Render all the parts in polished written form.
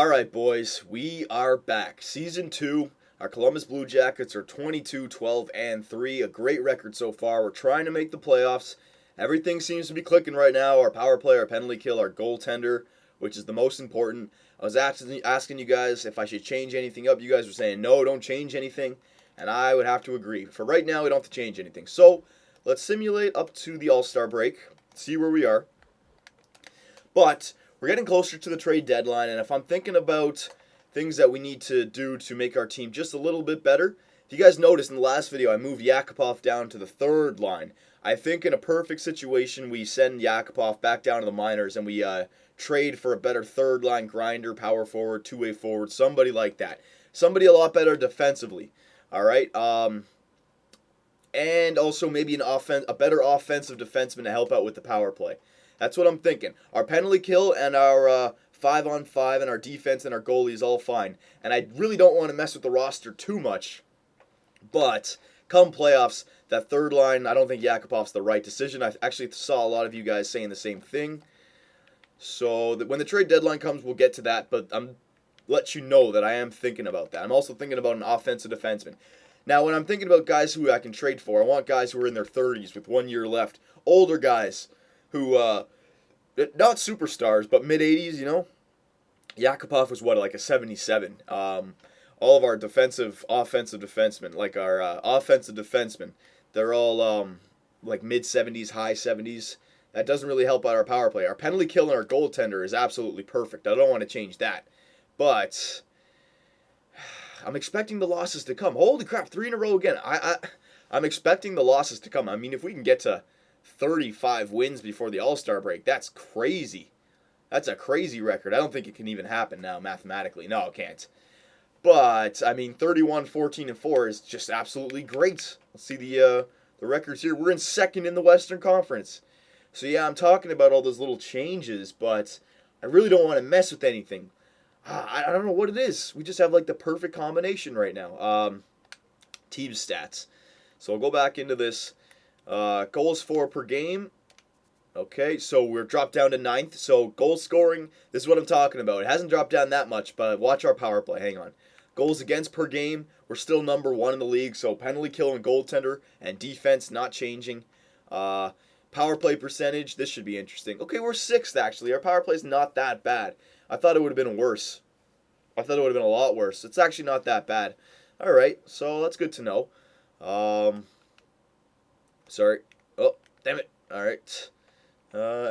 All right, boys, we are back. Season 2. Our Columbus Blue Jackets are 22-12-3. A great record so far. We're trying to make the playoffs. Everything seems to be clicking right now. Our power play, our penalty kill, our goaltender, which is the most important. I was asking you guys if I should change anything up. You guys were saying, no, don't change anything. And I would have to agree. For right now, we don't have to change anything. So, let's simulate up to the All-Star break. See where we are. But we're getting closer to the trade deadline, and if I'm thinking about things that we need to do to make our team just a little bit better, if you guys noticed in the last video, I moved Yakupov down to the third line. I think in a perfect situation, we send Yakupov back down to the minors, and we trade for a better third line grinder, power forward, two-way forward, somebody like that. Somebody a lot better defensively. All right. And also maybe a better offensive defenseman to help out with the power play. That's what I'm thinking. Our penalty kill and our 5-on-5 and our defense and our goalie is all fine. And I really don't want to mess with the roster too much. But come playoffs, that third line, I don't think Yakupov's the right decision. I actually saw a lot of you guys saying the same thing. So when the trade deadline comes, we'll get to that. But I'm let you know that I am thinking about that. I'm also thinking about an offensive defenseman. Now, when I'm thinking about guys who I can trade for, I want guys who are in their 30s with 1 year left. Older guys who, not superstars, but mid-80s, you know. Yakupov was, like a 77. All of our offensive defensemen, like our offensive defensemen, they're all, like mid-70s, high 70s. That doesn't really help out our power play. Our penalty kill and our goaltender is absolutely perfect. I don't want to change that. But I'm expecting the losses to come. Holy crap, 3 in a row again. I'm expecting the losses to come. I mean, if we can get to 35 wins before the All-Star break, that's crazy. That's a crazy record. I don't think it can even happen now mathematically. No, it can't. But, I mean, 31, 14, and 4 is just absolutely great. Let's see the records here. We're in second in the Western Conference. So, yeah, I'm talking about all those little changes, but I really don't want to mess with anything. I don't know what it is. We just have like the perfect combination right now. Team stats. So we'll go back into this. Goals for per game. Okay, so we're dropped down to 9th. So goal scoring, this is what I'm talking about. It hasn't dropped down that much, but watch our power play. Hang on. Goals against per game, we're still number 1 in the league. So penalty kill and goaltender and defense not changing. Power play percentage, this should be interesting. Okay, we're 6th actually. Our power play is not that bad. I thought it would have been worse. I thought it would have been a lot worse. It's actually not that bad. All right, so that's good to know. Sorry. Oh, damn it. All right.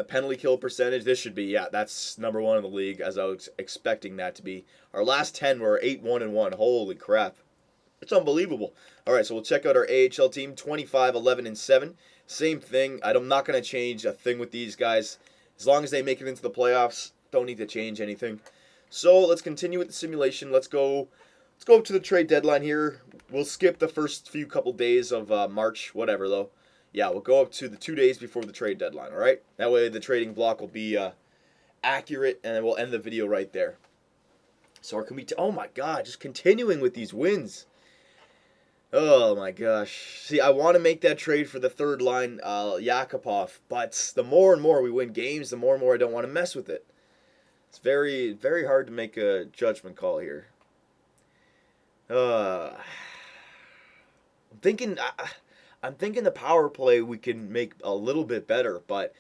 Penalty kill percentage. This should be, yeah, that's number 1 in the league, as I was expecting that to be. Our last 10 were 8-1-1. Holy crap. It's unbelievable. All right, so we'll check out our AHL team, 25-11-7. Same thing. I'm not going to change a thing with these guys. As long as they make it into the playoffs, don't need to change anything. So let's continue with the simulation. Let's go up to the trade deadline here. We'll skip the first few couple days of March, whatever though. Yeah, we'll go up to the 2 days before the trade deadline, all right? That way the trading block will be accurate, and then we'll end the video right there. So oh my god, just continuing with these wins. Oh my gosh. See, I want to make that trade for the third line, Yakupov, but the more and more we win games, the more and more I don't want to mess with it. It's very, very hard to make a judgment call here. I'm thinking the power play we can make a little bit better, but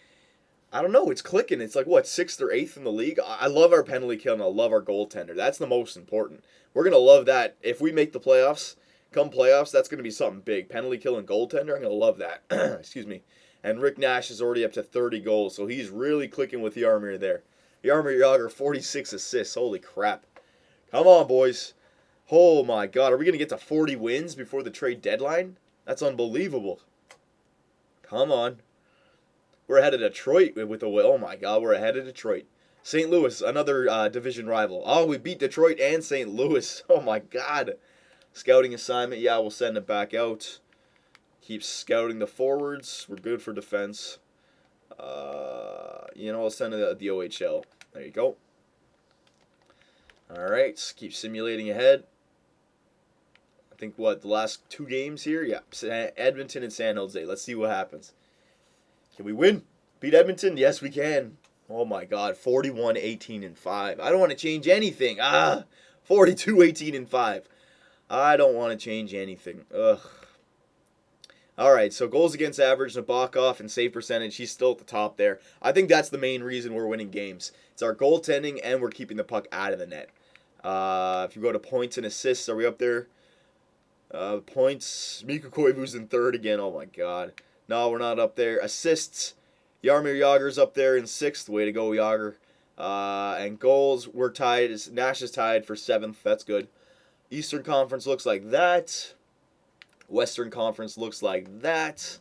I don't know. It's clicking. It's like, what, 6th or 8th in the league? I love our penalty kill and I love our goaltender. That's the most important. We're going to love that. If we make the playoffs, come playoffs, that's going to be something big. Penalty kill and goaltender, I'm going to love that. Excuse me. And Rick Nash is already up to 30 goals, so he's really clicking with the Yarmir there. Yarmir Yager, 46 assists. Holy crap. Come on, boys. Oh, my God. Are we going to get to 40 wins before the trade deadline? That's unbelievable. Come on. We're ahead of Detroit with a win. Oh, my God. We're ahead of Detroit. St. Louis, another division rival. Oh, we beat Detroit and St. Louis. Oh, my God. Scouting assignment. Yeah, we'll send it back out. Keep scouting the forwards. We're good for defense. I'll send it the OHL. There you go. All right, keep simulating ahead. I think, the last 2 games here? Yeah, Edmonton and San Jose. Let's see what happens. Can we win? Beat Edmonton? Yes, we can. Oh my God, 41, 18, and 5. I don't want to change anything. 42, 18, and 5. I don't want to change anything. Ugh. All right, so goals against average, Nabokov, and save percentage, he's still at the top there. I think that's the main reason we're winning games. It's our goaltending, and we're keeping the puck out of the net. If you go to points and assists, are we up there? Points, Mikko Koivu's in third again. Oh my God. No, we're not up there. Assists, Jaromir Jagr's up there in sixth. Way to go, Jagr. And goals, we're tied. Nash is tied for seventh. That's good. Eastern Conference looks like that. Western Conference looks like that.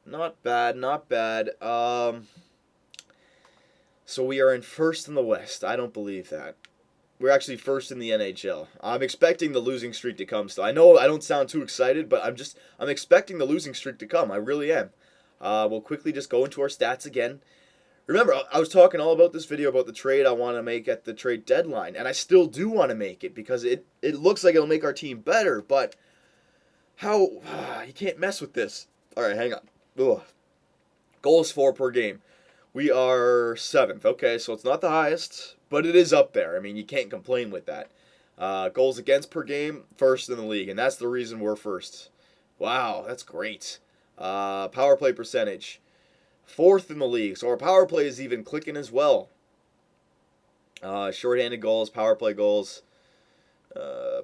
Not bad, not bad. So we are in first in the West. I don't believe that. We're actually first in the NHL. I'm expecting the losing streak to come still. I know I don't sound too excited, but I'm expecting the losing streak to come. I really am. We'll quickly just go into our stats again. Remember, I was talking all about this video about the trade I want to make at the trade deadline, and I still do want to make it because it looks like it'll make our team better, but how you can't mess with this. All right, hang on. Ugh. Goals for per game. We are seventh. Okay, so it's not the highest, but it is up there. I mean, you can't complain with that. Goals against per game, first in the league, and that's the reason we're first. Wow, that's great. Power play percentage, fourth in the league. So our power play is even clicking as well. Shorthanded goals, power play goals,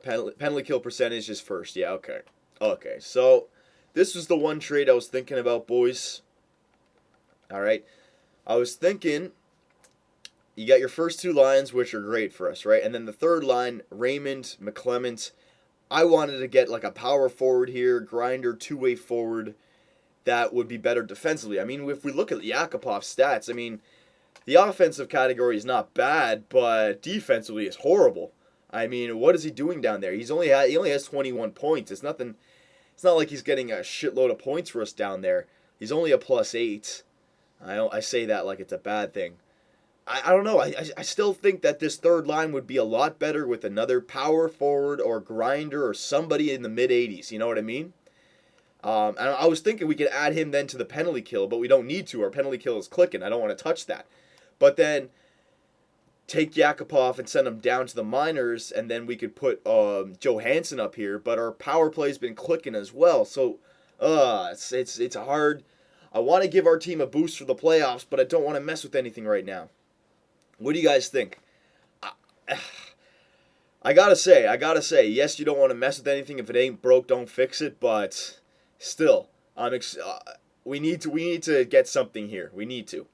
penalty kill percentage is first. Yeah, okay. Okay, so this was the one trade I was thinking about, boys. All right. I was thinking, you got your first two lines, which are great for us, right? And then the third line, Raymond, McClement. I wanted to get like a power forward here, grinder, two-way forward that would be better defensively. I mean, if we look at Yakupov's stats, I mean, the offensive category is not bad, but defensively is horrible. I mean, what is he doing down there? He only has 21 points. It's nothing. It's not like he's getting a shitload of points for us down there. He's only a +8. I say that like it's a bad thing. I don't know. I still think that this third line would be a lot better with another power forward or grinder or somebody in the mid-80s. You know what I mean? And I was thinking we could add him then to the penalty kill, but we don't need to. Our penalty kill is clicking. I don't want to touch that. But then take Yakupov and send him down to the minors, and then we could put Johansson up here. But our power play's been clicking as well. So it's hard. I want to give our team a boost for the playoffs, but I don't want to mess with anything right now. What do you guys think? I gotta say, yes, you don't want to mess with anything. If it ain't broke, don't fix it. But still, we need to get something here. We need to.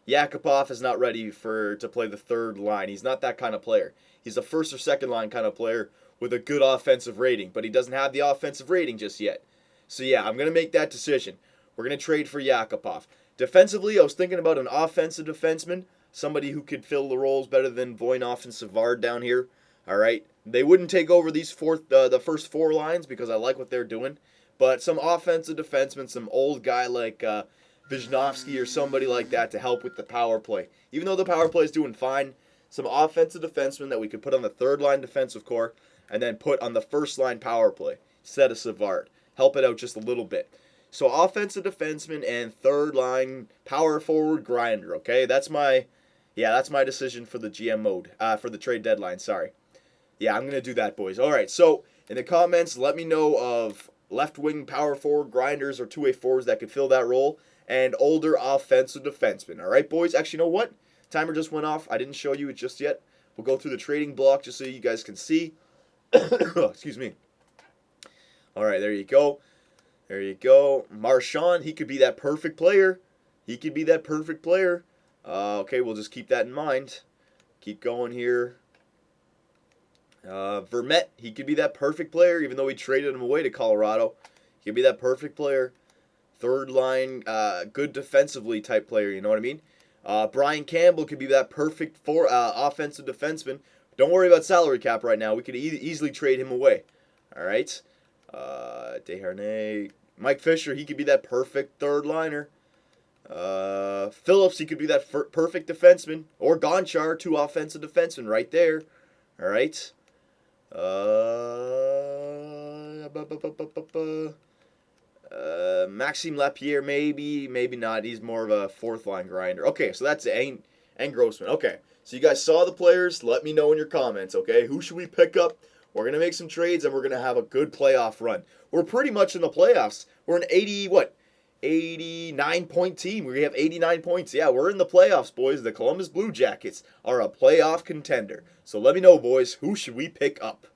Yakupov is not ready to play the third line. He's not that kind of player. He's a first or second line kind of player with a good offensive rating, but he doesn't have the offensive rating just yet. So yeah, I'm gonna make that decision. We're going to trade for Yakupov. Defensively, I was thinking about an offensive defenseman, somebody who could fill the roles better than Voynov and Savard down here. All right, they wouldn't take over these the first four lines because I like what they're doing, but some offensive defenseman, some old guy like Wisnowski or somebody like that to help with the power play. Even though the power play is doing fine, some offensive defensemen that we could put on the third line defensive core and then put on the first line power play instead of Savard. Help it out just a little bit. So offensive defenseman and third line power forward grinder, okay? That's my decision for the GM mode, for the trade deadline, sorry. Yeah, I'm going to do that, boys. All right, so in the comments, let me know of left-wing power forward grinders or two-way forwards that could fill that role and older offensive defensemen. All right, boys? Actually, you know what? Timer just went off. I didn't show you it just yet. We'll go through the trading block just so you guys can see. Excuse me. All right, there you go. There you go. Marchand, he could be that perfect player. Okay, we'll just keep that in mind. Keep going here. Vermette, he could be that perfect player, even though we traded him away to Colorado. He could be that perfect player. Third line, good defensively type player, you know what I mean? Brian Campbell could be that perfect offensive defenseman. Don't worry about salary cap right now. We could easily trade him away. All right? Desharnais. Mike Fisher, he could be that perfect third liner. Phillips, he could be that perfect defenseman. Or Gonchar, two offensive defensemen right there. All right. Maxime Lapierre, maybe not. He's more of a fourth line grinder. Okay, so that's it. and Grossman. Okay, so you guys saw the players. Let me know in your comments, okay? Who should we pick up? We're going to make some trades, and we're going to have a good playoff run. We're pretty much in the playoffs. We're an 89-point team. We have 89 points. Yeah, we're in the playoffs, boys. The Columbus Blue Jackets are a playoff contender. So let me know, boys, who should we pick up?